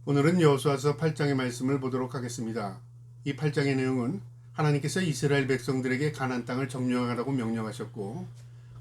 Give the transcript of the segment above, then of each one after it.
오늘은 여호수아서 8장의 말씀을 보도록 하겠습니다. 이 8장의 내용은 하나님께서 이스라엘 백성들에게 가나안 땅을 점령하라고 명령하셨고,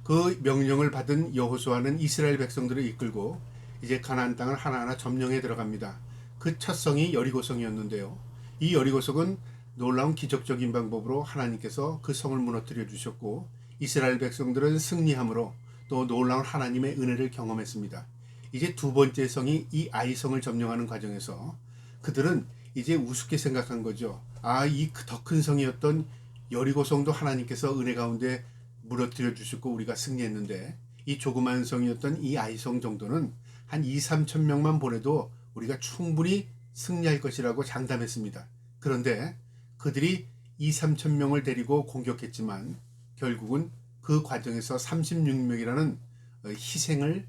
그 명령을 받은 여호수아는 이스라엘 백성들을 이끌고 이제 가나안 땅을 하나하나 점령해 들어갑니다. 그 첫 성이 여리고성이었는데요. 이 여리고성은 놀라운 기적적인 방법으로 하나님께서 그 성을 무너뜨려 주셨고, 이스라엘 백성들은 승리함으로 또 놀라운 하나님의 은혜를 경험했습니다. 이제 두 번째 성이 이 아이성을 점령하는 과정에서 그들은 이제 우습게 생각한 거죠. 이 더 큰 성이었던 여리고성도 하나님께서 은혜 가운데 무너뜨려 주셨고 우리가 승리했는데, 이 조그만 성이었던 이 아이성 정도는 한 2, 3천 명만 보내도 우리가 충분히 승리할 것이라고 장담했습니다. 그런데 그들이 2, 3천 명을 데리고 공격했지만 결국은 그 과정에서 36명이라는 희생을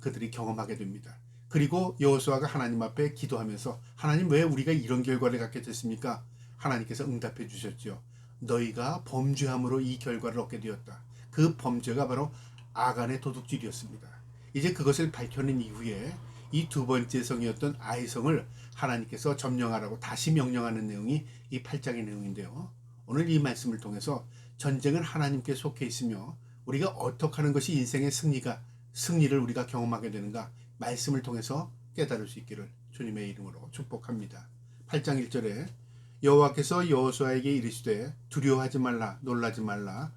그들이 경험하게 됩니다. 그리고 여호수아가 하나님 앞에 기도하면서, 하나님, 왜 우리가 이런 결과를 갖게 됐습니까? 하나님께서 응답해 주셨죠. 너희가 범죄함으로 이 결과를 얻게 되었다. 그 범죄가 바로 아간의 도둑질이었습니다. 이제 그것을 밝혀낸 이후에 이 두 번째 성이었던 아이성을 하나님께서 점령하라고 다시 명령하는 내용이 이 8장의 내용인데요. 오늘 이 말씀을 통해서 전쟁은 하나님께 속해 있으며 우리가 어떻게 하는 것이 인생의 승리를 우리가 경험하게 되는가, 말씀을 통해서 깨달을 수 있기를 주님의 이름으로 축복합니다. 8장 1절에 여호와께서 여호수아에게 이르시되 두려워하지 말라, 놀라지 말라.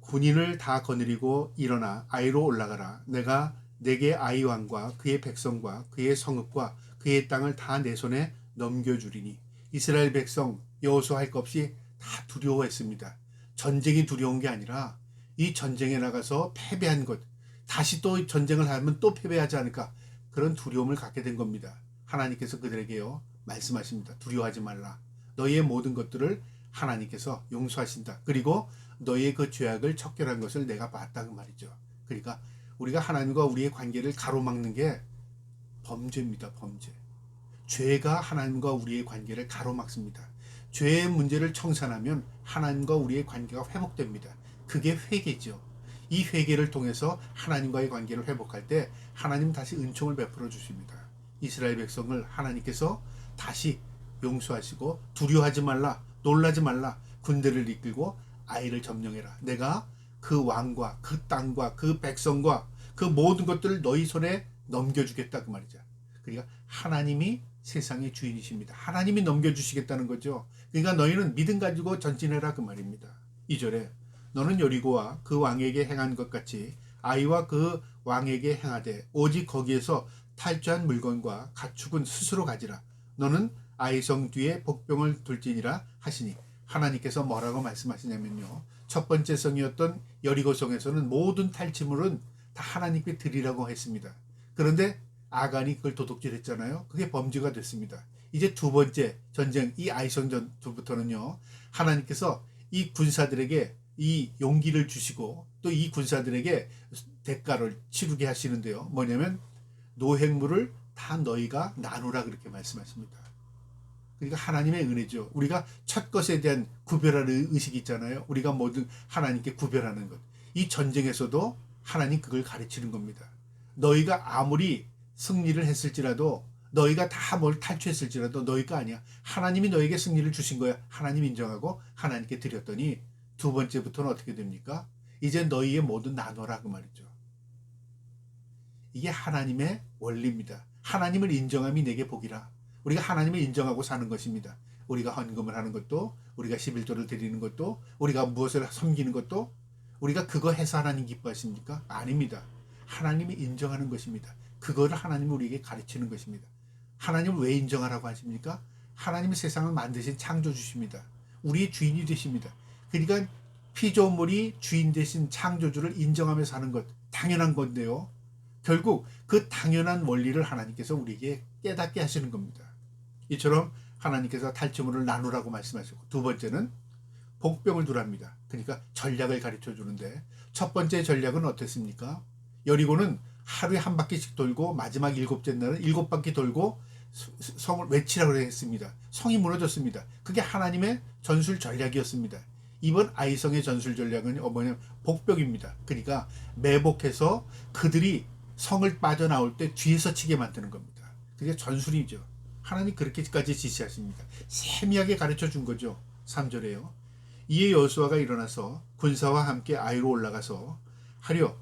군인을 다 거느리고 일어나 아이로 올라가라. 내가 내게 아이 왕과 그의 백성과 그의 성읍과 그의 땅을 다 내 손에 넘겨주리니. 이스라엘 백성 여호수아 할 것 없이 다 두려워했습니다. 전쟁이 두려운 게 아니라 이 전쟁에 나가서 패배한 것, 다시 또 전쟁을 하면 또 패배하지 않을까, 그런 두려움을 갖게 된 겁니다. 하나님께서 그들에게요 말씀하십니다. 두려워하지 말라. 너희의 모든 것들을 하나님께서 용서하신다. 그리고 너희의 그 죄악을 척결한 것을 내가 봤다, 그 말이죠. 그러니까 우리가 하나님과 우리의 관계를 가로막는 게 범죄입니다. 범죄. 죄가 하나님과 우리의 관계를 가로막습니다. 죄의 문제를 청산하면 하나님과 우리의 관계가 회복됩니다. 그게 회개죠. 이 회개를 통해서 하나님과의 관계를 회복할 때 하나님 다시 은총을 베풀어 주십니다. 이스라엘 백성을 하나님께서 다시 용서하시고, 두려워하지 말라, 놀라지 말라, 군대를 이끌고 아이를 점령해라. 내가 그 왕과 그 땅과 그 백성과 그 모든 것들을 너희 손에 넘겨주겠다, 그 말이죠. 그러니까 하나님이 세상의 주인이십니다. 하나님이 넘겨주시겠다는 거죠. 그러니까 너희는 믿음 가지고 전진해라, 그 말입니다. 2절에 너는 여리고와 그 왕에게 행한 것 같이 아이와 그 왕에게 행하되 오직 거기에서 탈취한 물건과 가축은 스스로 가지라. 너는 아이성 뒤에 복병을 둘지니라 하시니. 하나님께서 뭐라고 말씀하시냐면요, 첫 번째 성이었던 여리고성에서는 모든 탈취물은 다 하나님께 드리라고 했습니다. 그런데 아간이 그걸 도둑질했잖아요. 그게 범죄가 됐습니다. 이제 두 번째 전쟁, 이 아이성 전투부터는요, 하나님께서 이 군사들에게 이 용기를 주시고 또 이 군사들에게 대가를 치르게 하시는데요. 뭐냐면 노획물을 다 너희가 나누라, 그렇게 말씀하십니다. 그러니까 하나님의 은혜죠. 우리가 첫 것에 대한 구별하는 의식이 있잖아요. 우리가 모든 하나님께 구별하는 것. 이 전쟁에서도 하나님 그걸 가르치는 겁니다. 너희가 아무리 승리를 했을지라도, 너희가 다 뭘 탈취했을지라도 너희가 아니야. 하나님이 너에게 승리를 주신 거야. 하나님 인정하고 하나님께 드렸더니 두 번째부터는 어떻게 됩니까? 이제 너희의 모든 나눠라, 그 말이죠. 이게 하나님의 원리입니다. 하나님을 인정함이 내게 복이라. 우리가 하나님을 인정하고 사는 것입니다. 우리가 헌금을 하는 것도, 우리가 11조를 드리는 것도, 우리가 무엇을 섬기는 것도, 우리가 그거 해서 하나님 기뻐하십니까? 아닙니다. 하나님이 인정하는 것입니다. 그거를 하나님이 우리에게 가르치는 것입니다. 하나님을 왜 인정하라고 하십니까? 하나님이 세상을 만드신 창조주십니다. 우리의 주인이 되십니다. 그러니까 피조물이 주인 되신 창조주를 인정하며 사는 것, 당연한 건데요, 결국 그 당연한 원리를 하나님께서 우리에게 깨닫게 하시는 겁니다. 이처럼 하나님께서 탈취물을 나누라고 말씀하시고, 두 번째는 복병을 두랍니다. 그러니까 전략을 가르쳐 주는데, 첫 번째 전략은 어땠습니까? 여리고는 하루에 한 바퀴씩 돌고 마지막 일곱째 날은 7바퀴 돌고 성을 외치라고 했습니다. 성이 무너졌습니다. 그게 하나님의 전술 전략이었습니다. 이번 아이성의 전술 전략은 뭐냐면 복병입니다. 그러니까 매복해서 그들이 성을 빠져나올 때 뒤에서 치게 만드는 겁니다. 그게 전술이죠. 하나님 그렇게까지 지시하십니다. 세미하게 가르쳐 준 거죠. 3절에요. 이에 여호수아가 일어나서 군사와 함께 아이로 올라가서 하려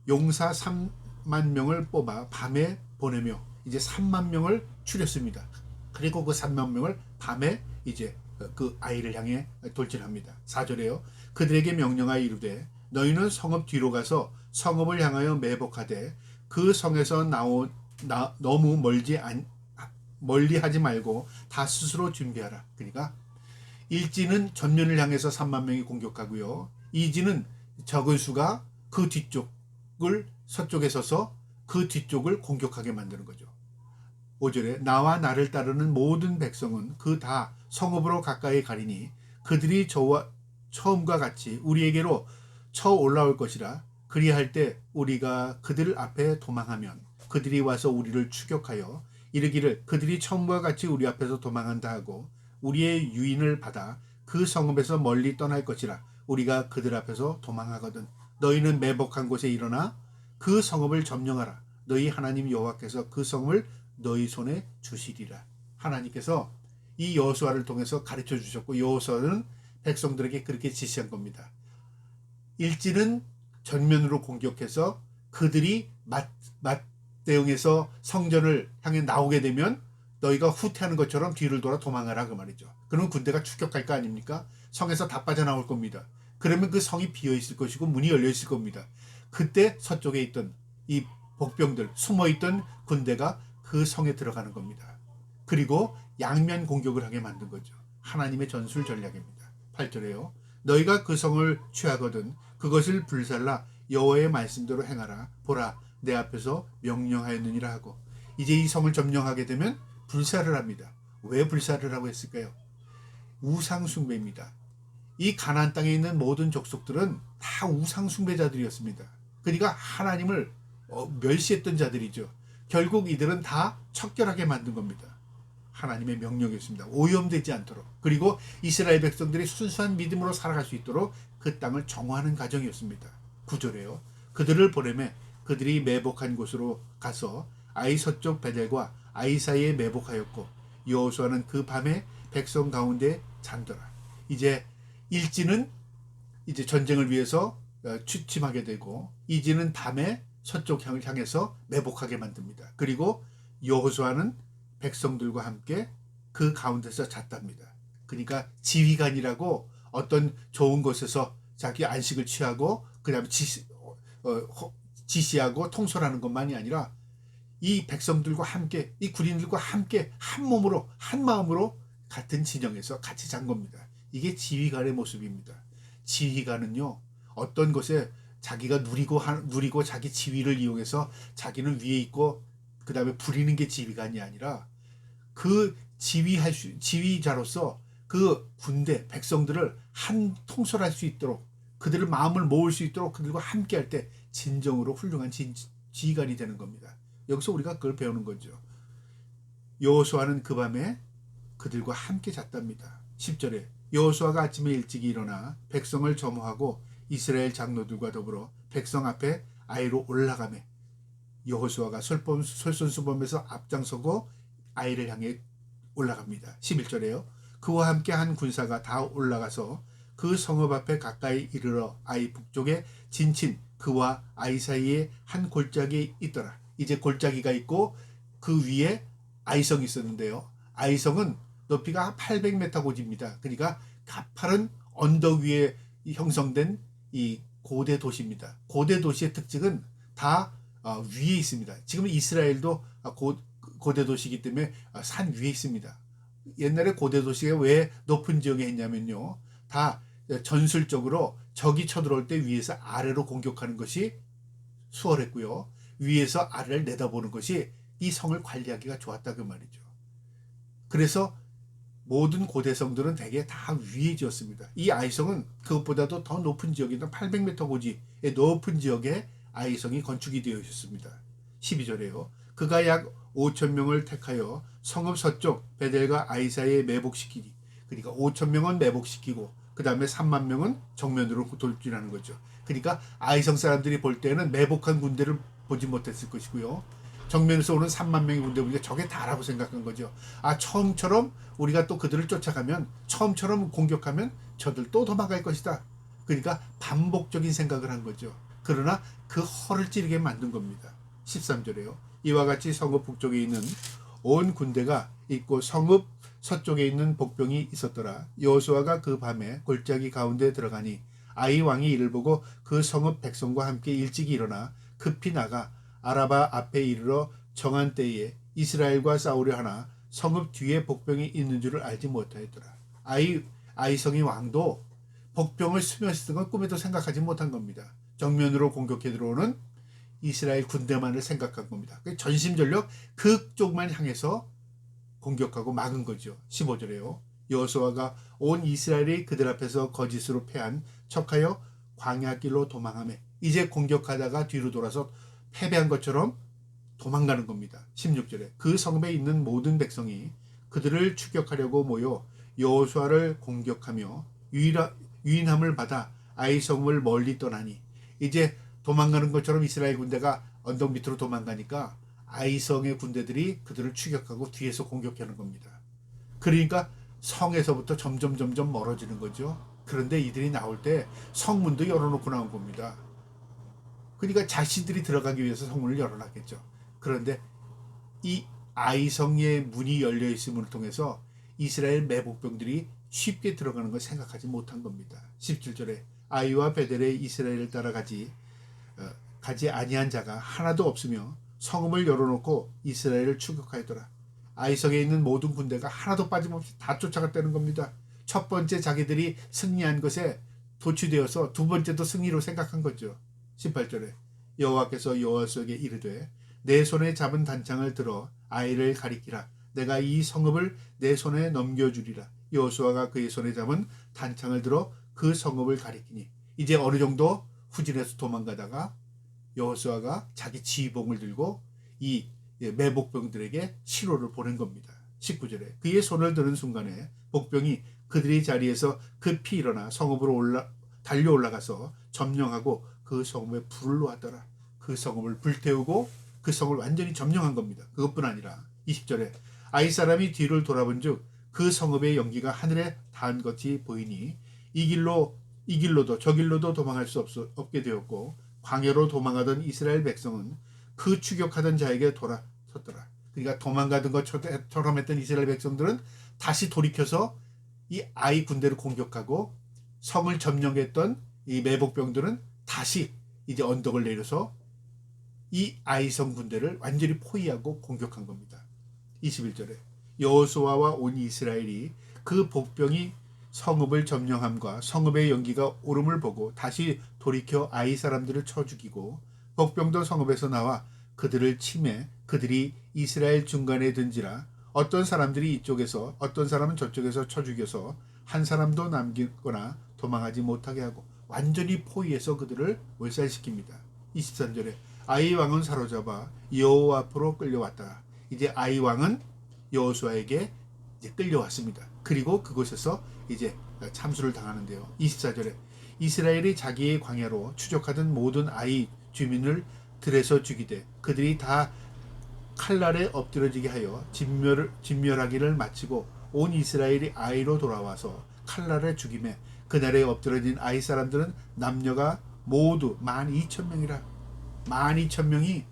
용사 3만 명을 뽑아 밤에 보내며 이제 3만 명을 추렸습니다. 그리고 그 3만 명을 밤에 이제 그 아이를 향해 돌진합니다. 4절에요. 그들에게 명령하여 이르되 너희는 성읍 뒤로 가서 성읍을 향하여 매복하되 그 성에서 너무 멀리 하지 말고 다 스스로 준비하라. 그러니까 일지는 전면을 향해서 3만 명이 공격하고요. 이지는 적은 수가 그 뒤쪽을 서쪽에 서서 그 뒤쪽을 공격하게 만드는 거죠. 5절에 나와 나를 따르는 모든 백성은 그 다 성읍으로 가까이 가리니 그들이 저와 처음과 같이 우리에게로 쳐 올라올 것이라. 그리할 때 우리가 그들 앞에 도망하면 그들이 와서 우리를 추격하여 이르기를 그들이 처음과 같이 우리 앞에서 도망한다 하고 우리의 유인을 받아 그 성읍에서 멀리 떠날 것이라. 우리가 그들 앞에서 도망하거든 너희는 매복한 곳에 일어나 그 성읍을 점령하라. 너희 하나님 여호와께서 그 성을 너희 손에 주시리라. 하나님께서 이 여호수아를 통해서 가르쳐 주셨고 여호수아는 백성들에게 그렇게 지시한 겁니다. 일지는 전면으로 공격해서 그들이 맞대응해서 성전을 향해 나오게 되면 너희가 후퇴하는 것처럼 뒤를 돌아 도망가라 그 말이죠. 그러면 군대가 추격할 거 아닙니까? 성에서 다 빠져나올 겁니다. 그러면 그 성이 비어 있을 것이고 문이 열려 있을 겁니다. 그때 서쪽에 있던 이 복병들 숨어있던 군대가 그 성에 들어가는 겁니다. 그리고 양면 공격을 하게 만든 거죠. 하나님의 전술 전략입니다. 8절에요. 너희가 그 성을 취하거든 그것을 불살라 여호와의 말씀대로 행하라. 보라 내 앞에서 명령하였느니라 하고 이제 이 성을 점령하게 되면 불사를 합니다. 왜 불사를 하고 했을까요? 우상 숭배입니다. 이 가나안 땅에 있는 모든 족속들은 다 우상 숭배자들이었습니다. 그러니까 하나님을 멸시했던 자들이죠. 결국 이들은 다 척결하게 만든 겁니다. 하나님의 명령이었습니다. 오염되지 않도록. 그리고 이스라엘 백성들이 순수한 믿음으로 살아갈 수 있도록 그 땅을 정화하는 과정이었습니다. 9절에요. 그들을 보내매 그들이 매복한 곳으로 가서 아이 서쪽 베델과 아이 사이에 매복하였고 여호수아는 그 밤에 백성 가운데 잠더라. 이제 일지는 이제 전쟁을 위해서 취침하게 되고 이지는 밤에 서쪽향을 향해서 매복하게 만듭니다. 그리고 여호수아는 백성들과 함께 그 가운데서 잤답니다. 그러니까 지휘관이라고 어떤 좋은 곳에서 자기 안식을 취하고 그 다음에 지시하고 통솔하는 것만이 아니라 이 백성들과 함께 이 군인들과 함께 한 몸으로 한 마음으로 같은 진영에서 같이 잔 겁니다. 이게 지휘관의 모습입니다. 지휘관은요 어떤 것에 자기가 누리고 자기 지위를 이용해서 자기는 위에 있고 그 다음에 부리는 게 지휘관이 아니라 그 지휘자로서 그 군대 백성들을 한 통솔할 수 있도록 그들을 마음을 모을 수 있도록 그들과 함께 할 때 진정으로 훌륭한 지휘관이 되는 겁니다. 여기서 우리가 그걸 배우는 거죠. 여호수아는 그 밤에 그들과 함께 잤답니다. 10절에 여호수아가 아침에 일찍 일어나 백성을 점호하고 이스라엘 장로들과 더불어 백성 앞에 아이로 올라가매 여호수아가 솔선수범에서 앞장서고 아이를 향해 올라갑니다. 11절에요. 그와 함께 한 군사가 다 올라가서 그 성읍 앞에 가까이 이르러 아이 북쪽에 진친 그와 아이 사이에 한 골짜기에 있더라. 이제 골짜기가 있고 그 위에 아이성이 있었는데요. 아이성은 높이가 800m 고지입니다. 그러니까 가파른 언덕 위에 형성된 이 고대 도시입니다. 고대 도시의 특징은 다 위에 있습니다. 지금 이스라엘도 고대 도시이기 때문에 산 위에 있습니다. 옛날에 고대 도시가 왜 높은 지역에 했냐면요. 다 전술적으로 적이 쳐들어올 때 위에서 아래로 공격하는 것이 수월했고요. 위에서 아래를 내다보는 것이 이 성을 관리하기가 좋았다 그 말이죠. 그래서 모든 고대 성들은 대개 다 위에 지었습니다. 이 아이성은 그것보다도 더 높은 지역이던 800m 고지의 높은 지역에 아이성이 건축이 되어 있었습니다. 12절에요. 그가 약 5,000명을 택하여 성읍 서쪽 베델과 아이 사이에 매복시키니 그러니까 5,000명은 매복시키고 그 다음에 3만 명은 정면으로 돌진하는 거죠. 그러니까 아이성 사람들이 볼 때는 매복한 군대를 보지 못했을 것이고요. 정면에서 오는 3만 명의 군대 보니까 저게 다라고 생각한 거죠. 아, 처음처럼 우리가 또 그들을 쫓아가면, 처음처럼 공격하면 저들 또 도망갈 것이다. 그러니까 반복적인 생각을 한 거죠. 그러나 그 허를 찌르게 만든 겁니다. 13절에요. 이와 같이 성읍 북쪽에 있는 온 군대가 있고 성읍 서쪽에 있는 복병이 있었더라. 여호수아가 그 밤에 골짜기 가운데 들어가니 아이 왕이 이를 보고 그 성읍 백성과 함께 일찍이 일어나 급히 나가 아라바 앞에 이르러 정한 때에 이스라엘과 싸우려 하나 성읍 뒤에 복병이 있는 줄을 알지 못하였더라. 아이성의 왕도 복병을 스며쓰는 건 꿈에도 생각하지 못한 겁니다. 정면으로 공격해 들어오는 이스라엘 군대만을 생각한 겁니다. 전심전력 그쪽만 향해서 공격하고 막은 거죠. 15절에요. 여호수아가 온 이스라엘이 그들 앞에서 거짓으로 패한 척하여 광야길로 도망하며 이제 공격하다가 뒤로 돌아서 패배한 것처럼 도망가는 겁니다. 16절에 그 성읍에 있는 모든 백성이 그들을 추격하려고 모여 여호수아를 공격하며 유인함을 받아 아이 성읍을 멀리 떠나니 이제 도망가는 것처럼 이스라엘 군대가 언덕 밑으로 도망가니까 아이성의 군대들이 그들을 추격하고 뒤에서 공격하는 겁니다. 그러니까 성에서부터 점점 멀어지는 거죠. 그런데 이들이 나올 때 성문도 열어놓고 나온 겁니다. 그러니까 자신들이 들어가기 위해서 성문을 열어놨겠죠. 그런데 이 아이성의 문이 열려 있음을 통해서 이스라엘 매복병들이 쉽게 들어가는 걸 생각하지 못한 겁니다. 17절에 아이와 베델에 이스라엘을 따라 가지 아니한 자가 하나도 없으며 성읍을 열어놓고 이스라엘을 추격하였더라. 아이성에 있는 모든 군대가 하나도 빠짐없이 다 쫓아갔다는 겁니다. 첫 번째 자기들이 승리한 것에 도취되어서 두 번째도 승리로 생각한 거죠. 18절에 여호와께서 여호수아에게 이르되 내 손에 잡은 단창을 들어 아이를 가리키라. 내가 이 성읍을 내 손에 넘겨주리라. 여호수아가 그의 손에 잡은 단창을 들어 그 성읍을 가리키니 이제 어느 정도 후진해서 도망가다가 여호수아가 자기 지휘봉을 들고 이 매복병들에게 신호를 보낸 겁니다. 19절에 그의 손을 드는 순간에 복병이 그들의 자리에서 급히 일어나 성읍으로 달려 올라가서 점령하고 그 성읍에 불을 놓았더라. 그 성읍을 불태우고 그 성을 완전히 점령한 겁니다. 그것뿐 아니라 20절에 아이 사람이 뒤를 돌아본 즉 그 성읍의 연기가 하늘에 닿은 것이 보이니 이 길로도 저 길로도 도망할 수 없게 되었고 광야로 도망하던 이스라엘 백성은 그 추격하던 자에게 돌아섰더라. 그러니까 도망가던 것처럼 했던 이스라엘 백성들은 다시 돌이켜서 이 아이 군대를 공격하고 성을 점령했던 이 매복병들은 다시 이제 언덕을 내려서 이 아이성 군대를 완전히 포위하고 공격한 겁니다. 21절에 여호수아와 온 이스라엘이 그 복병이 성읍을 점령함과 성읍의 연기가 오름을 보고 다시 돌이켜 아이 사람들을 쳐 죽이고 복병도 성읍에서 나와 그들을 치매 그들이 이스라엘 중간에 든지라 어떤 사람들이 이쪽에서 어떤 사람은 저쪽에서 쳐 죽여서 한 사람도 남기거나 도망하지 못하게 하고 완전히 포위해서 그들을 몰살시킵니다. 23절에 아이 왕은 사로잡아 여호와 앞으로 끌려왔다. 이제 아이 왕은 여호수아에게 이제 끌려왔습니다. 그리고 그곳에서 이제 참수를 당하는데요. 24절에 이스라엘이 자기의 광야로 추적하던 모든 아이 주민을 들에서 죽이되 그들이 다 칼날에 엎드러지게 하여 진멸하기를 마치고 온 이스라엘이 아이로 돌아와서 칼날에 죽임에 그날에 엎드러진 아이 사람들은 남녀가 모두 12,000명이라 12,000명이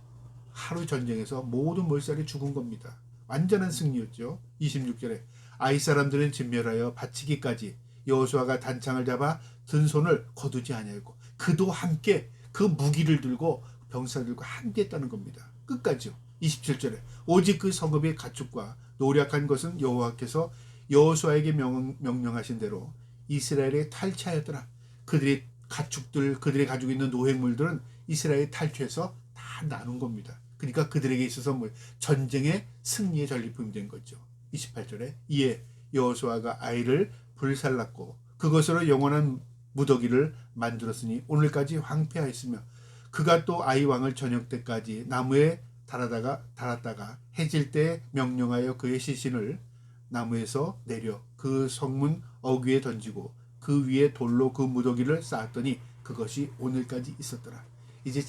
하루 전쟁에서 모든 몰살이 죽은 겁니다. 완전한 승리였죠. 26절에 아이 사람들은 진멸하여 바치기까지 여호수아가 단창을 잡아 든 손을 거두지 아니하고 그도 함께 그 무기를 들고 병사들과 함께 했다는 겁니다. 끝까지요. 27절에 오직 그 성읍의 가축과 노력한 것은 여호와께서 여호수아에게 명령하신 대로 이스라엘에 탈취하였더라. 그들의 가축들 그들이 가지고 있는 노획물들은 이스라엘에 탈취해서 다 나눈 겁니다. 그러니까 그들에게 있어서 전쟁의 승리의 전리품이 된 거죠. 28절에 이에 여호수아가 아이를 불살랐고 그것으로 영원한 무더기를 만들었으니 오늘까지 황폐하였으며 그가 또 아이 왕을 저녁 때까지 나무에 달았다가 해질 때 명령하여 그의 시신을 나무에서 내려 그 성문 어귀에 던지고 그 위에 돌로 그 무더기를 쌓았더니 그것이 오늘까지 있었더라. 이제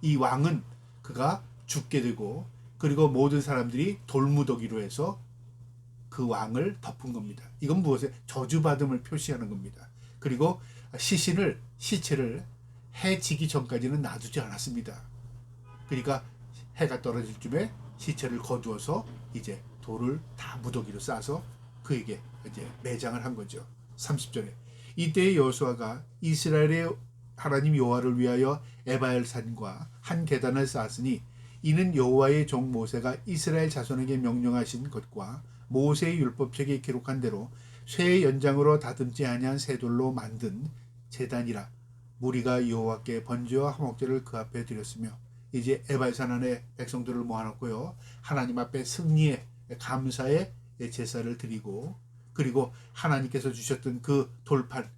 이 왕은 그가 죽게 되고 그리고 모든 사람들이 돌무더기로 해서 그 왕을 덮은 겁니다. 이건 무엇에 저주받음을 표시하는 겁니다. 그리고 시체를 해 지기 전까지는 놔두지 않았습니다. 그러니까 해가 떨어질 쯤에 시체를 거두어서 이제 돌을 다 무더기로 싸서 그에게 이제 매장을 한 거죠. 30절에 이때 여호수아가 이스라엘의 하나님 여호와를 위하여 에발산과 한 계단을 쌓았으니 이는 여호와의 종 모세가 이스라엘 자손에게 명령하신 것과 모세의 율법책에 기록한 대로 쇠의 연장으로 다듬지 아니한 쇠돌로 만든 제단이라. 무리가 여호와께 번제와 화목제를 그 앞에 드렸으며 이제 에발산 안에 백성들을 모아놓고요, 하나님 앞에 승리의 감사의 제사를 드리고, 그리고 하나님께서 주셨던 그 돌판,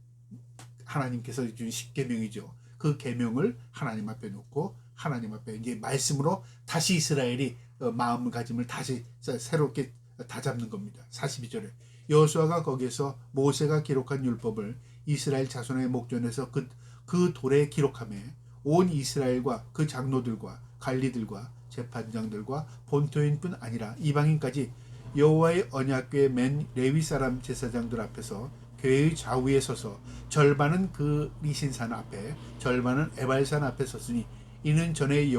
하나님께서 준 십계명이죠. 그 계명을 하나님 앞에 놓고 하나님 앞에 이제 말씀으로 다시 이스라엘이 마음가짐을 다시 새롭게 다잡는 겁니다. 42절에 여호수아가 거기에서 모세가 기록한 율법을 이스라엘 자손의 목전에서 그 돌에 기록하며 온 이스라엘과 그 장로들과 관리들과 재판장들과 본토인뿐 아니라 이방인까지 여호와의 언약궤에 맨 레위 사람 제사장들 앞에서 교회의 좌우에 서서 절반은 그 리신산 앞에 절반은 에발산 앞에 섰으니 이는 전에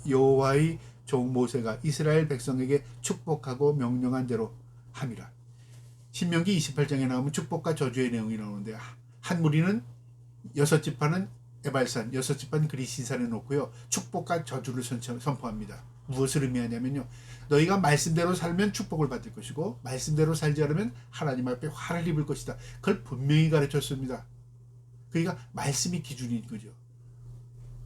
여호와의 종 모세가 이스라엘 백성에게 축복하고 명령한 대로 함이라. 신명기 28장에 나오면 축복과 저주의 내용이 나오는데, 한 무리는 6지파는 에발산, 6지파는 그리신산에 놓고요, 축복과 저주를 선포합니다. 무엇을 의미하냐면요, 너희가 말씀대로 살면 축복을 받을 것이고 말씀대로 살지 않으면 하나님 앞에 화를 입을 것이다. 그걸 분명히 가르쳤습니다. 그러니까 말씀이 기준인 거죠.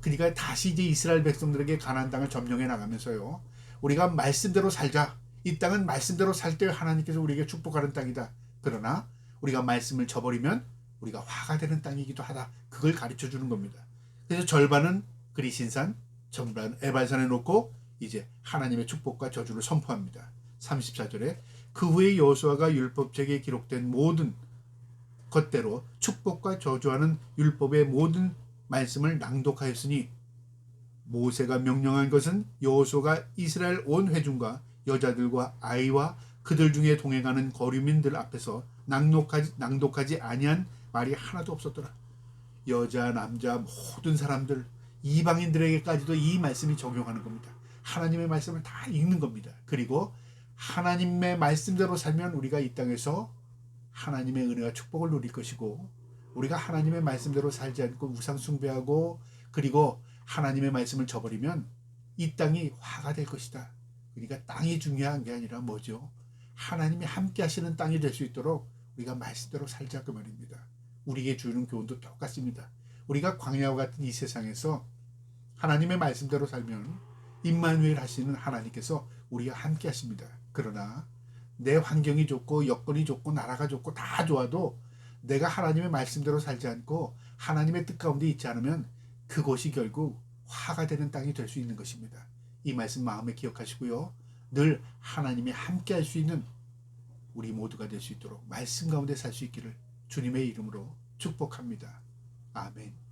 그러니까 다시 이제 이스라엘 백성들에게 가나안 땅을 점령해 나가면서요, 우리가 말씀대로 살자. 이 땅은 말씀대로 살 때 하나님께서 우리에게 축복하는 땅이다. 그러나 우리가 말씀을 저버리면 우리가 화가 되는 땅이기도 하다. 그걸 가르쳐 주는 겁니다. 그래서 절반은 그리신산, 절반은 에발산에 놓고 이제 하나님의 축복과 저주를 선포합니다. 34절에 그 후에 여호수아가 율법책에 기록된 모든 것대로 축복과 저주하는 율법의 모든 말씀을 낭독하였으니 모세가 명령한 것은 여호수아가 이스라엘 온 회중과 여자들과 아이와 그들 중에 동행하는 거류민들 앞에서 낭독하지 아니한 말이 하나도 없었더라. 여자 남자 모든 사람들 이방인들에게까지도 이 말씀이 적용하는 겁니다. 하나님의 말씀을 다 읽는 겁니다. 그리고 하나님의 말씀대로 살면 우리가 이 땅에서 하나님의 은혜와 축복을 누릴 것이고, 우리가 하나님의 말씀대로 살지 않고 우상 숭배하고 그리고 하나님의 말씀을 저버리면 이 땅이 화가 될 것이다. 그러니까 땅이 중요한 게 아니라 뭐죠? 하나님이 함께 하시는 땅이 될 수 있도록 우리가 말씀대로 살자, 그 말입니다. 우리에게 주는 교훈도 똑같습니다. 우리가 광야와 같은 이 세상에서 하나님의 말씀대로 살면 임마누엘 하시는 하나님께서 우리와 함께 하십니다. 그러나 내 환경이 좋고 여건이 좋고 나라가 좋고 다 좋아도 내가 하나님의 말씀대로 살지 않고 하나님의 뜻 가운데 있지 않으면 그곳이 결국 화가 되는 땅이 될 수 있는 것입니다. 이 말씀 마음에 기억하시고요, 늘 하나님이 함께 할 수 있는 우리 모두가 될 수 있도록 말씀 가운데 살 수 있기를 주님의 이름으로 축복합니다. 아멘.